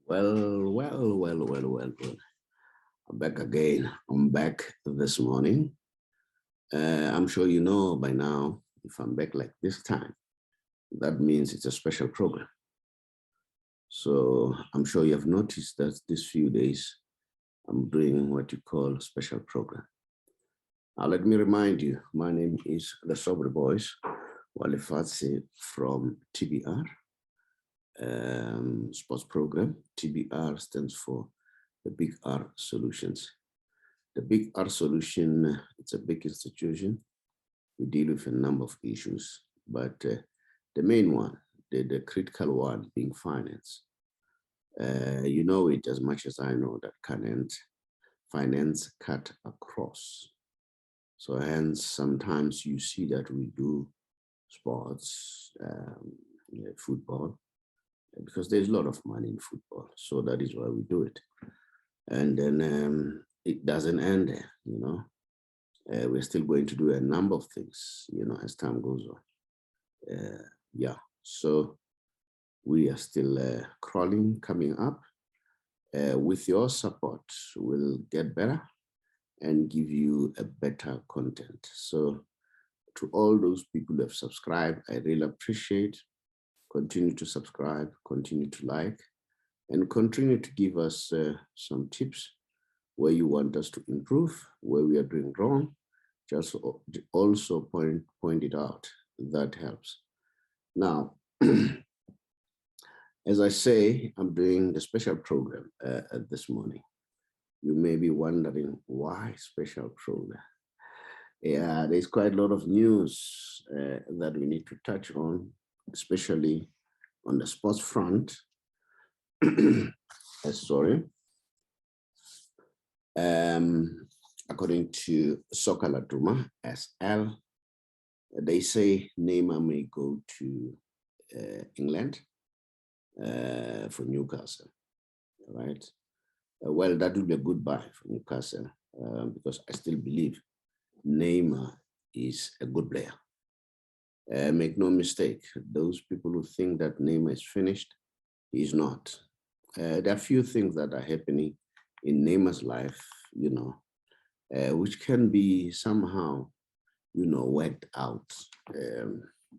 Well. I'm back again. I'm back this morning. I'm sure you know by now, if I'm back like this time, that means it's a special program. So I'm sure you have noticed that these few days, I'm doing what you call special program. Now, let me remind you, my name is the Sober Boys, Wale Fatsi from TBR sports program. TBR stands for the Big R Solutions. The Big R Solution, it's a big institution. We deal with a number of issues, but the main one, the critical one being finance. You know it as much as I know that finance cut across. So hence, sometimes you see that we do sports, football, because there's a lot of money in football. So that is why we do it. And then it doesn't end there, you know. We're still going to do a number of things, you know, as time goes on. So we are still crawling, coming up. With your support, we'll get better and give you a better content. So to all those people who have subscribed, I really appreciate. Continue to subscribe, continue to like, and continue to give us some tips where you want us to improve, where we are doing wrong. Just also point it out. That helps. Now, as I say, I'm doing the special program this morning. You may be wondering why special program. Yeah, there's quite a lot of news that we need to touch on, especially on the sports front. Sorry. According to Soccer Laduma, SL, they say Neymar may go to England for Newcastle, right? Well, that would be a good buy for Newcastle because I still believe Neymar is a good player. Make no mistake, those people who think that Neymar is finished, he's not. There are a few things that are happening in Neymar's life, you know, which can be somehow, you know, worked out.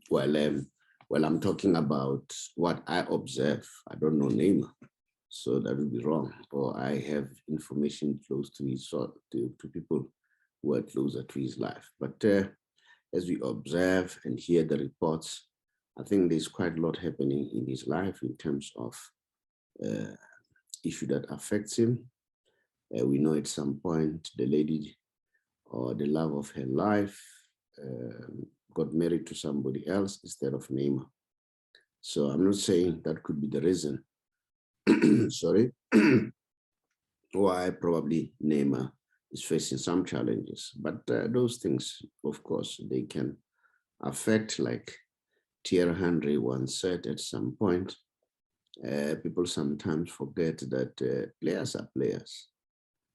Well, I'm talking about what I observe. I don't know Neymar, so that would be wrong. Or I have information close to his to people who are closer to his life. But as we observe and hear the reports, I think there's quite a lot happening in his life in terms of issue that affects him. We know at some point the lady or the love of her life got married to somebody else instead of Neymar. So I'm not saying that could be the reason, sorry, why probably Neymar is facing some challenges. But those things, of course, they can affect, like Thierry Henry once said at some point, people sometimes forget that players are players.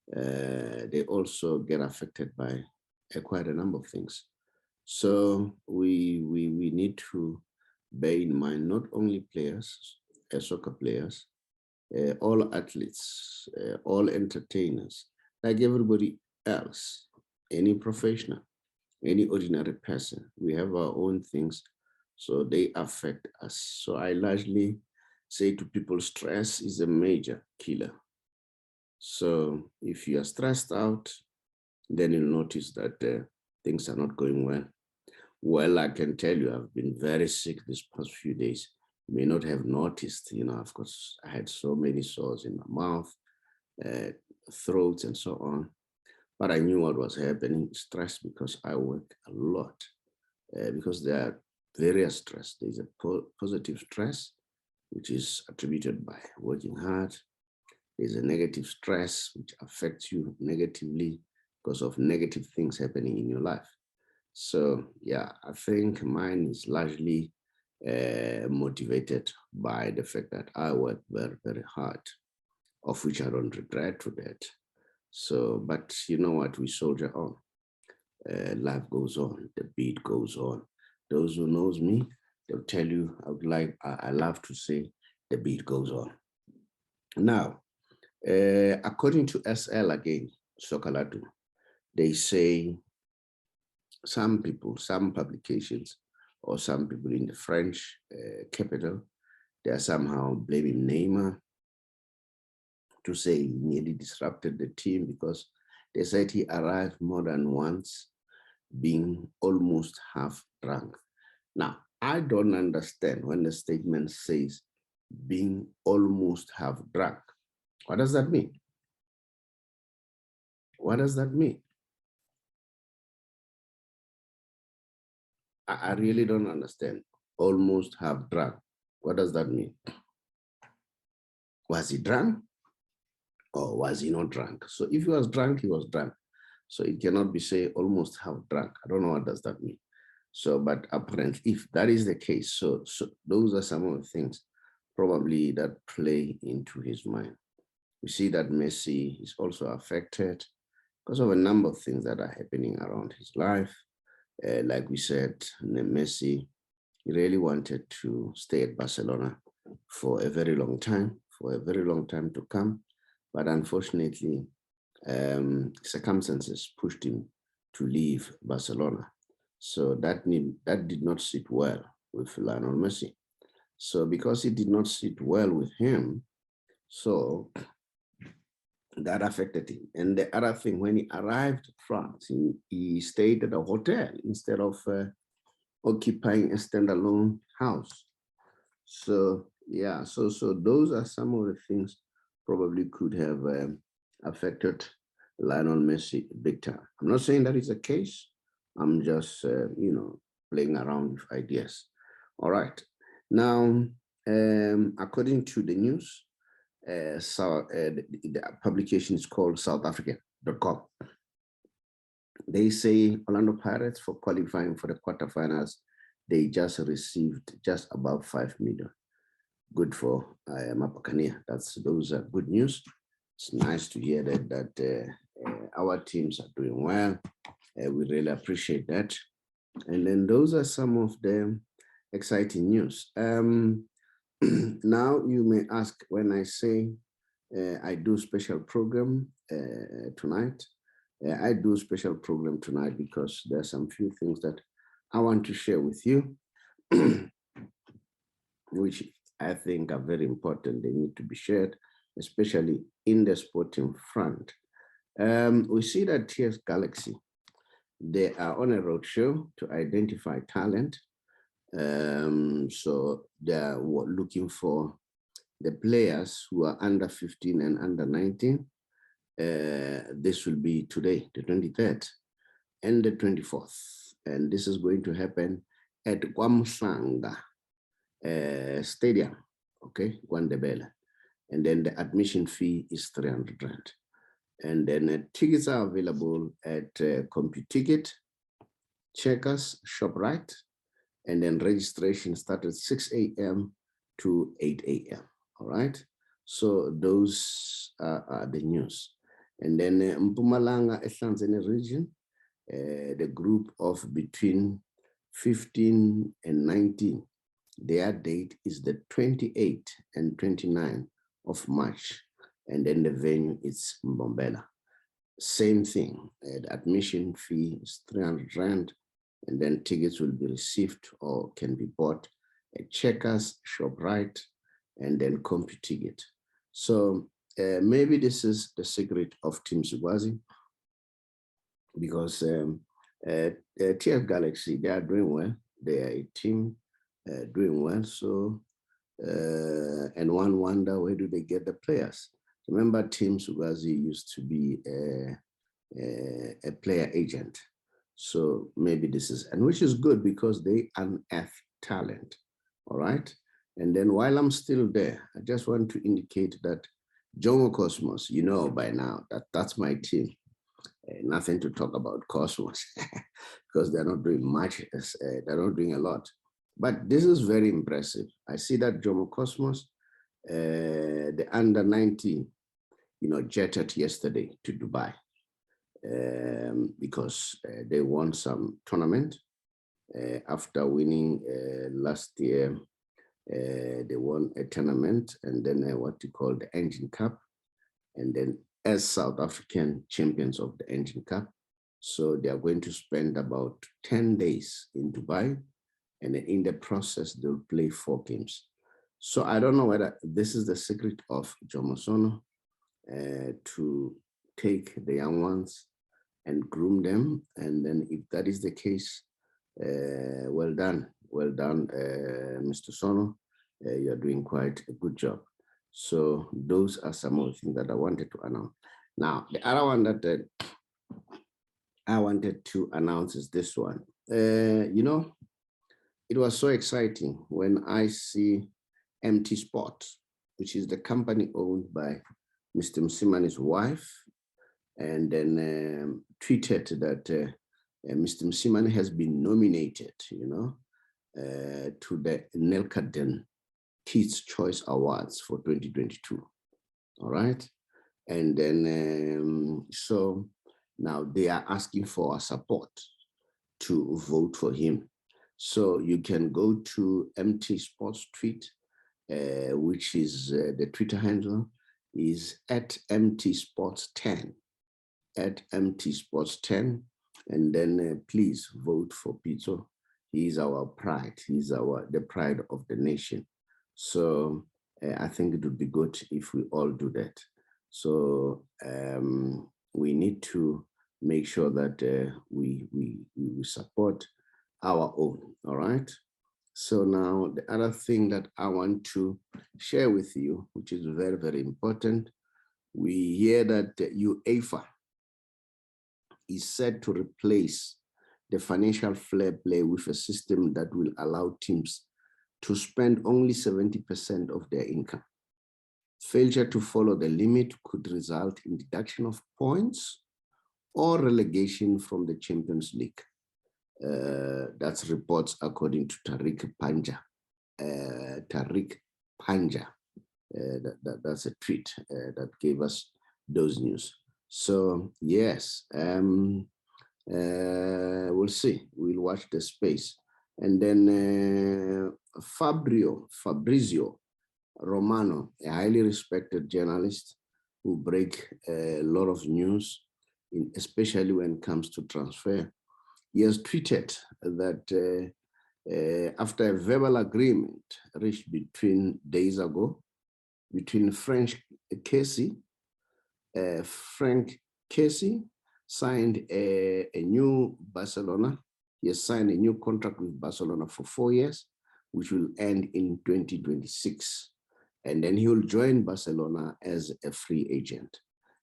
They also get affected by quite a number of things. So we need to bear in mind not only players, soccer players, all athletes, all entertainers, like everybody else, any professional, any ordinary person. We have our own things, so they affect us. So I largely say to people, stress is a major killer. So if you are stressed out, then you'll notice that things are not going well. Well, I can tell you, I've been very sick these past few days. You may not have noticed, you know, of course, I had so many sores in my mouth, throats, and so on. But I knew what was happening, stress, because I work a lot, because there are various stress. There's a positive stress, which is attributed by working hard. There's a negative stress, which affects you negatively because of negative things happening in your life. So yeah, I think mine is largely motivated by the fact that I work very, very hard, of which I don't regret to that. So, but you know what, we soldier on. Life goes on, the beat goes on. Those who knows me, they'll tell you, I love to say, the beat goes on. Now, according to SL again, Soccer Laduma, they say some people, some publications, or some people in the French capital, they are somehow blaming Neymar to say he nearly disrupted the team because they said he arrived more than once being almost half drunk. Now, I don't understand when the statement says being almost half drunk. What does that mean? What does that mean? I really don't understand. Almost half drunk. What does that mean? Was he drunk or was he not drunk? So if he was drunk, he was drunk. So it cannot be say almost half drunk. I don't know what does that mean. So, but apparently, if that is the case, so those are some of the things probably that play into his mind. We see that Messi is also affected because of a number of things that are happening around his life. Like we said, Messi, he really wanted to stay at Barcelona for a very long time, to come. But unfortunately, circumstances pushed him to leave Barcelona. So that did not sit well with Lionel Messi. So because it did not sit well with him, so that affected him. And the other thing, when he arrived in France, he stayed at a hotel instead of occupying a standalone house. So yeah, so those are some of the things probably could have affected Lionel Messi big time. I'm not saying that is the case. I'm just playing around with ideas. All right. Now, according to the news, the publication is called SouthAfrican.com. They say Orlando Pirates, for qualifying for the quarterfinals, they just received just above 5 million. Good for Mapakania. Those are good news. It's nice to hear that our teams are doing well. We really appreciate that. And then those are some of the exciting news. Now you may ask, when I say I do special program tonight, I do special program tonight because there are some few things that I want to share with you, which I think are very important. They need to be shared, especially in the sporting front. We see that TS Galaxy, they are on a roadshow to identify talent. So they're looking for the players who are under 15 and under 19. This will be today, the 23rd and the 24th. And this is going to happen at Kwamhlanga Stadium, okay, Gwandebele. And then the admission fee is 300 rand. And then tickets are available at CompuTicket, Checkers, ShopRite, and then registration started 6 a.m. to 8 a.m. All right. So those are the news. And then Mpumalanga Ehlanzeni region, the group of between 15 and 19, their date is the 28th and 29th of March. And then the venue is Mbombela. Same thing, the admission fee is 300 rand, and then tickets will be received or can be bought at Checkers, ShopRite, and then CompuTicket. So maybe this is the secret of Team Sugwazi, because TF Galaxy, they are doing well. They are a team doing well. So, and one wonder, where do they get the players? Remember, Team Sugwazi used to be a player agent. So maybe this is, and which is good because they unearth talent. All right. And then while I'm still there, I just want to indicate that Jomo Cosmos, you know by now that that's my team. Nothing to talk about Cosmos because they're not doing much, they're not doing a lot. But this is very impressive. I see that Jomo Cosmos, the under 19, jetted yesterday to Dubai because they won some tournament after winning last year They won a tournament, and then what you call the Engine Cup, and then as South African champions of the Engine Cup. So they are going to spend about 10 days in Dubai, and in the process, they'll play 4 games. So I don't know whether this is the secret of Jomo Sono to take the young ones and groom them. And then if that is the case, well done, Mr. Sono. You're doing quite a good job. So those are some of the things that I wanted to announce. Now, the other one that I wanted to announce is this one. You know, it was so exciting when I see MT Sport, which is the company owned by Mr. Msimani's wife, and then tweeted that Mr. Msimani has been nominated, you know, to the Nelkaden Kids Choice Awards for 2022. All right. And then, so now they are asking for our support to vote for him. So you can go to MT Sports tweet, which is the Twitter handle is at MT Sports 10, at MT Sports 10. And then please vote for Pizzo. He's our pride. He's the pride of the nation. So I think it would be good if we all do that. So we need to make sure that we support our own, all right? So now the other thing that I want to share with you, which is very, very important, we hear that UEFA is set to replace the financial fair play with a system that will allow teams to spend only 70% of their income. Failure to follow the limit could result in deduction of points or relegation from the Champions League. That's reports according to Tariq Panja. That's a tweet that gave us those news. So yes, we'll see. We'll watch the space. And then Fabrizio Romano, a highly respected journalist who break a lot of news, especially when it comes to transfer. He has tweeted that after a verbal agreement reached days ago between Frank Casey signed a new Barcelona. He has signed a new contract with Barcelona for 4 years, which will end in 2026. And then he will join Barcelona as a free agent.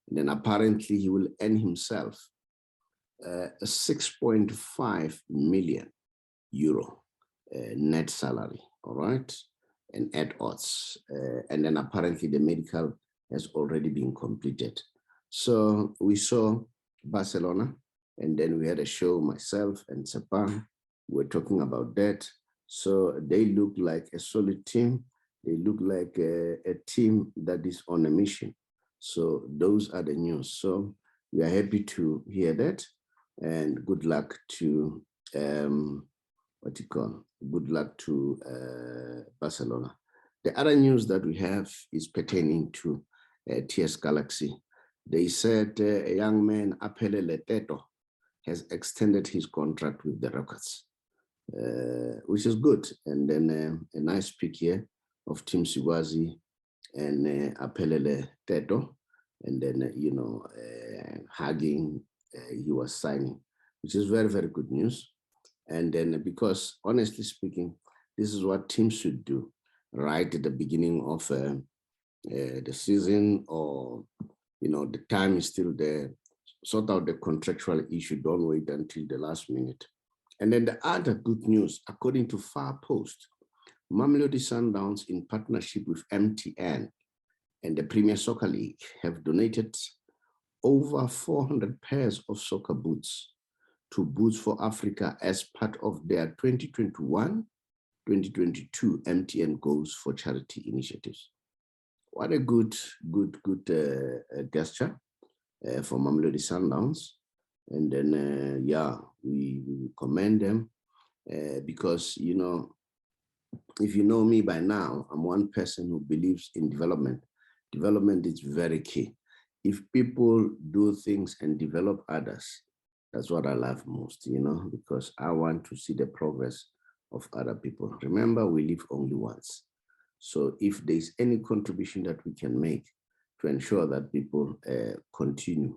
And then apparently he will earn himself a 6.5 million euro net salary, all right, and at odds. And then apparently the medical has already been completed. So we saw Barcelona, and then we had a show, myself and Sepang, we're talking about that. So they look like a solid team. They look like a team that is on a mission. So those are the news. So we are happy to hear that, and good luck to good luck to Barcelona. The other news that we have is pertaining to TS Galaxy. They said a young man, Apele Leteto, has extended his contract with the Rockets, which is good. And then a nice pick here of Tim Sigwazi and Apele Leteto. And then, hugging, he was signing, which is very, very good news. And then because honestly speaking, this is what teams should do right at the beginning of the season, or, the time is still there. Sort out the contractual issue, don't wait until the last minute. And then the other good news, according to Far Post, Mamelodi Sundowns in partnership with MTN and the Premier Soccer League have donated over 400 pairs of soccer boots to Boots for Africa as part of their 2021-2022 MTN Goals for Charity initiatives. What a good gesture for Mamelodi Sundowns. And then, we commend them because, if you know me by now, I'm one person who believes in development. Development is very key. If people do things and develop others, that's what I love most, because I want to see the progress of other people. Remember, we live only once. So if there's any contribution that we can make to ensure that people continue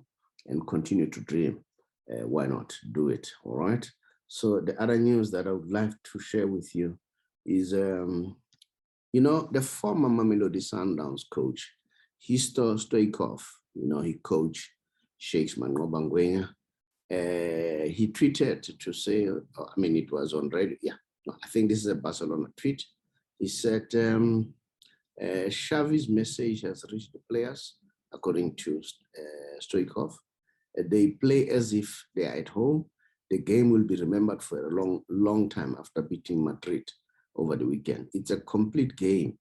to dream, why not do it? All right. So the other news that I would like to share with you is, the former Mamelodi Sundowns coach, Histo Stoichkov, he coached Shakes Mangoba. He tweeted to say, it was on radio. Yeah, no, I think this is a Barcelona tweet. He said, Xavi's message has reached the players, according to Stoichkov. They play as if they are at home. The game will be remembered for a long, long time after beating Madrid over the weekend. It's a complete game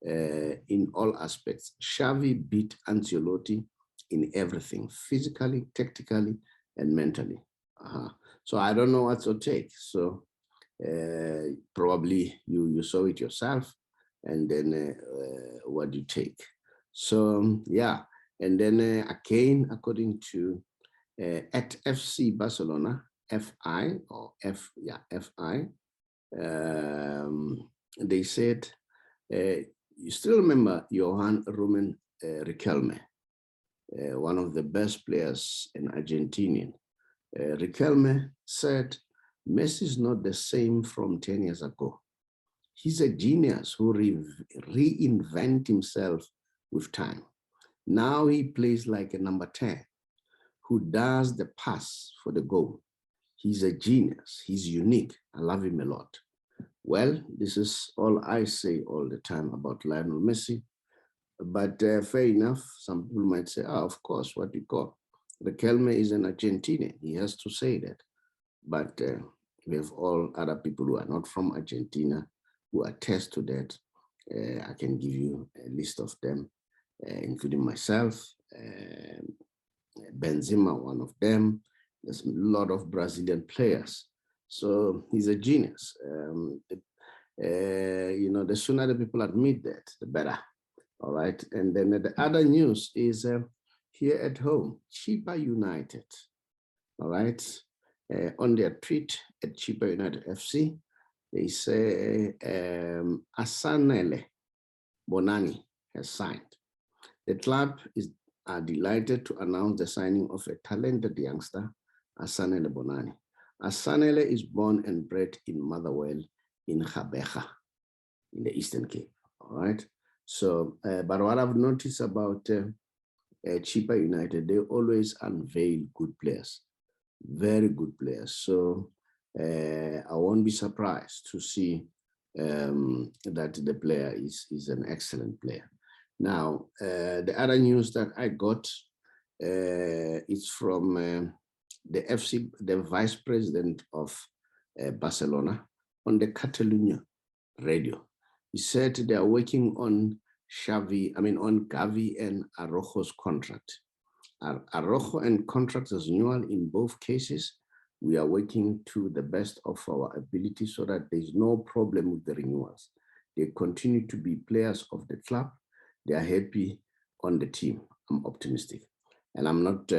in all aspects. Xavi beat Ancelotti in everything, physically, tactically, and mentally. So I don't know what's your take. So probably you saw it yourself, and then what do you take? So yeah, and then again, according to at FC Barcelona, FI or FI, they said, you still remember Johan Rumen Riquelme, one of the best players in Argentinian. Riquelme said, Messi is not the same from 10 years ago. He's a genius who reinvent himself with time. Now he plays like a number 10 who does the pass for the goal. He's a genius. He's unique. I love him a lot. Well, this is all I say all the time about Lionel Messi. But fair enough, some people might say, of course, what you call. Riquelme is an Argentinian. He has to say that. But we have all other people who are not from Argentina who attest to that. I can give you a list of them, including myself, Benzema, one of them. There's a lot of Brazilian players. So he's a genius. The sooner the people admit that, the better. All right. And then the other news is here at home, Chiba United. All right. On their tweet at Chiba United FC, they say Asanele Bonani has signed. The club are delighted to announce the signing of a talented youngster, Asanele Bonani. Asanele is born and bred in Motherwell in Gqeberha, in the Eastern Cape. All right. So, but what I've noticed about Chiba United, they always unveil good players, very good players. So I won't be surprised to see that the player is an excellent player. Now, the other news that I got is from the vice president of Barcelona on the Catalonia radio. He said they are working on Gavi and Araujo's contract. Araujo and contract is renewal in both cases. We are working to the best of our ability so that there's no problem with the renewals. They continue to be players of the club. They are happy on the team. I'm optimistic. And I'm not,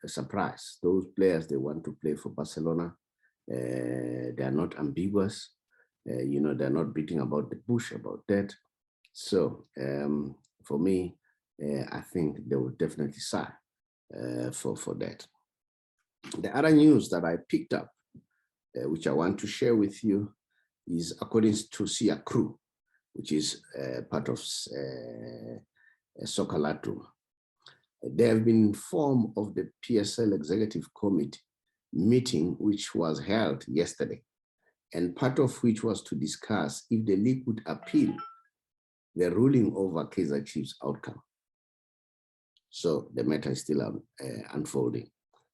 surprised. Those players, they want to play for Barcelona. They are not ambiguous. They're not beating about the bush about that. So for me, I think they will definitely sign for that. The other news that I picked up, which I want to share with you, is according to Sia Crew, which is part of Soccer Laduma. They have been informed of the PSL Executive Committee meeting, which was held yesterday, and part of which was to discuss if the league would appeal the ruling over Kaizer Chiefs outcome. So the matter is still unfolding.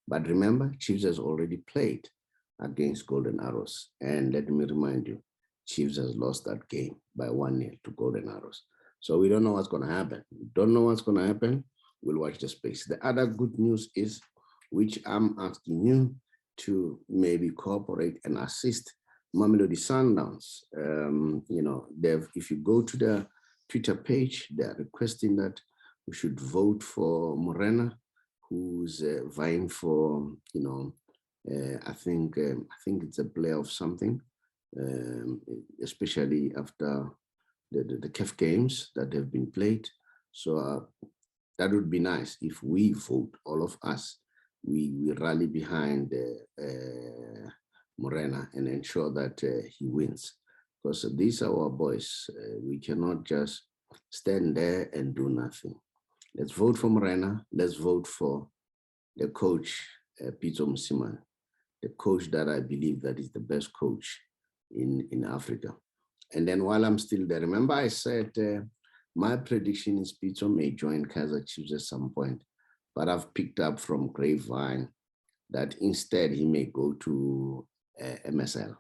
But remember, Chiefs has already played against Golden Arrows. And let me remind you, Chiefs has lost that game by 1-0 to Golden Arrows. So we don't know what's going to happen. We don't know what's going to happen. We'll watch the space. The other good news is, which I'm asking you to maybe cooperate and assist Mamelodi Sundowns, if you go to the Twitter page, they are requesting that we should vote for Morena, who's vying for, I think it's a player of something, especially after the CAF games that have been played. So that would be nice if we vote, all of us, we rally behind Morena and ensure that he wins. Because these are our boys. We cannot just stand there and do nothing. Let's vote for Morena. Let's vote for the coach, Peter Musiman, the coach that I believe that is the best coach in Africa. And then while I'm still there, remember I said my prediction is Peter may join Kaizer Chiefs at some point, but I've picked up from Grapevine that instead he may go to MSL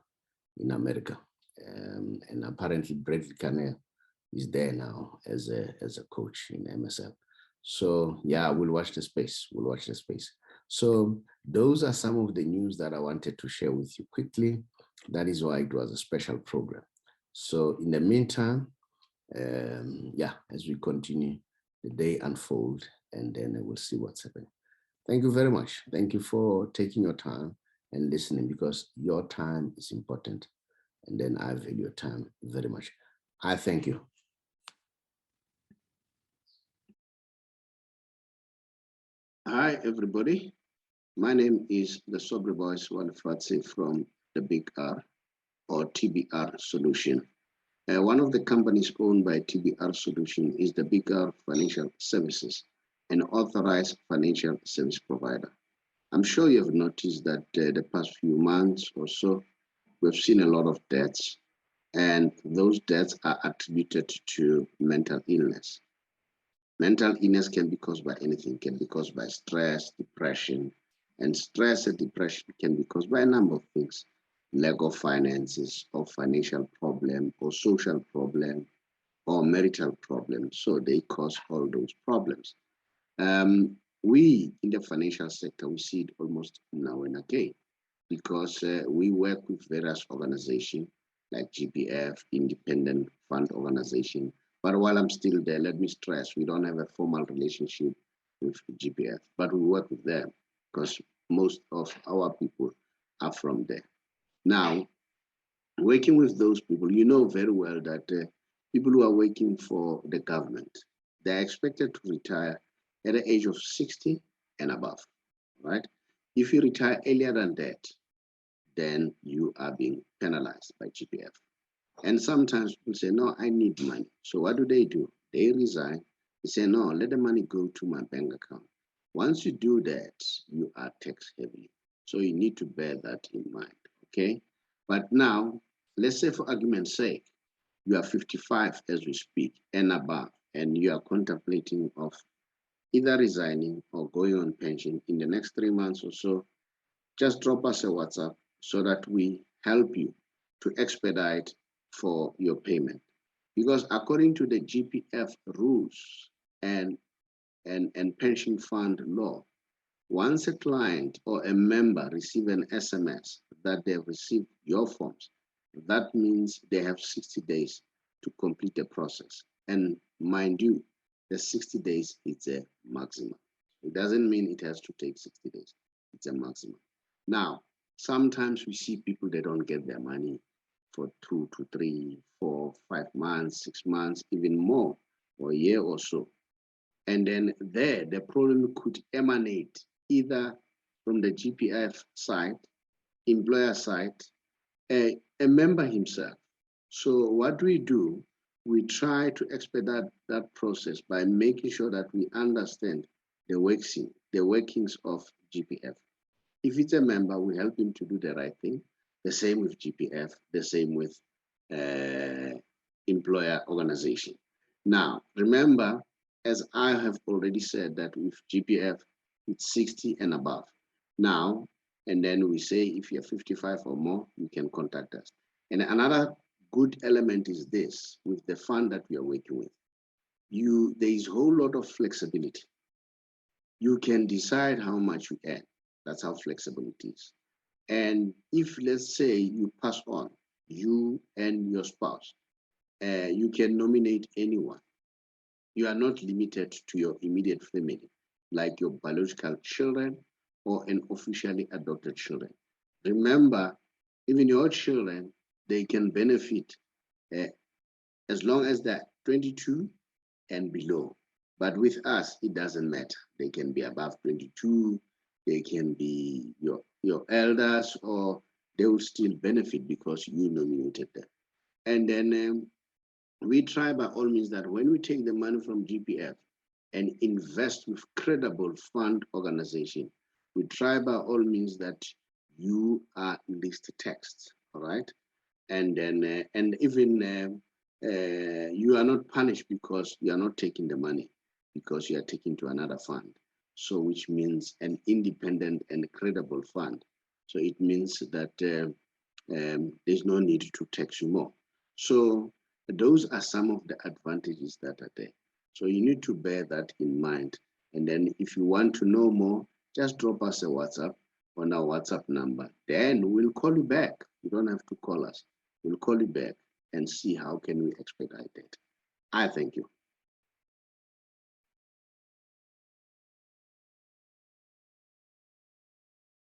in America. And apparently Bradley Canel is there now as a coach in MSL. So yeah, we'll watch the space. We'll watch the space. So those are some of the news that I wanted to share with you quickly. That is why it was a special program. So in the meantime, as we continue, the day unfold, and then we'll see what's happening. Thank you very much. Thank you for taking your time and listening, because your time is important. And then I value your time very much. I thank you. Hi, everybody. My name is the Sobre Boys Walifatsi from the Big R, or TBR Solution. One of the companies owned by TBR Solution is the Big R Financial Services, an authorized financial service provider. I'm sure you have noticed that the past few months or so, we've seen a lot of deaths, and those deaths are attributed to mental illness. Mental illness can be caused by anything, can be caused by stress, depression, and stress and depression can be caused by a number of things: lack of finances, or financial problem, or social problem, or marital problem. So they cause all those problems. We in the financial sector, we see it almost now and again, because we work with various organizations like GPF, Independent Fund Organization. But while I'm still there, let me stress, we don't have a formal relationship with GPF, but we work with them because most of our people are from there. Now, working with those people, you know very well that people who are working for the government, they're expected to retire at the age of 60 and above, right? If you retire earlier than that, then you are being penalized by GPF. And sometimes people say, no, I need money. So what do? They resign. They say, no, let the money go to my bank account. Once you do that, you are tax heavy. So you need to bear that in mind, okay? But now, let's say for argument's sake, you are 55 as we speak and above, and you are contemplating of either resigning or going on pension in the next 3 months or so. Just drop us a WhatsApp so that we help you to expedite for your payment. Because according to the GPF rules and pension fund law, once a client or a member receive an SMS that they have received your forms, that means they have 60 days to complete the process. And mind you, the 60 days is a maximum. It doesn't mean it has to take 60 days. It's a maximum. Now, sometimes we see people, they don't get their money for 2 to 3, 4, 5 months, 6 months, even more, or a year or so. And then there, the problem could emanate either from the GPF side, employer side, a member himself. So what do? We try to expedite that process by making sure that we understand the workings of GPF. If it's a member, we help him to do the right thing. The same with GPF, the same with employer organization. Now, remember, as I have already said, that with GPF, it's 60 and above. Now, and then we say if you're 55 or more, you can contact us. And another good element is this, with the fund that we are working with. There is a whole lot of flexibility. You can decide how much you earn. That's how flexible it is. And if, let's say, you pass on, you and your spouse. You can nominate anyone. You are not limited to your immediate family, like your biological children or an officially adopted children. Remember, even your children, they can benefit uh, as long as they're 22 and below. But with us, it doesn't matter. They can be above 22, they can be your elders, or they will still benefit because you nominated them. And then we try by all means that when we take the money from GPF and invest with credible fund organization, we try by all means that you are list text, all right? And then and even you are not punished because you are not taking the money, because you are taking to another fund. So which means an independent and credible fund. So it means that there's no need to tax you more. So those are some of the advantages that are there. So you need to bear that in mind. And then if you want to know more, just drop us a WhatsApp on our WhatsApp number. Then we'll call you back. You don't have to call us. We'll call you back and see how can we expedite it. I thank you.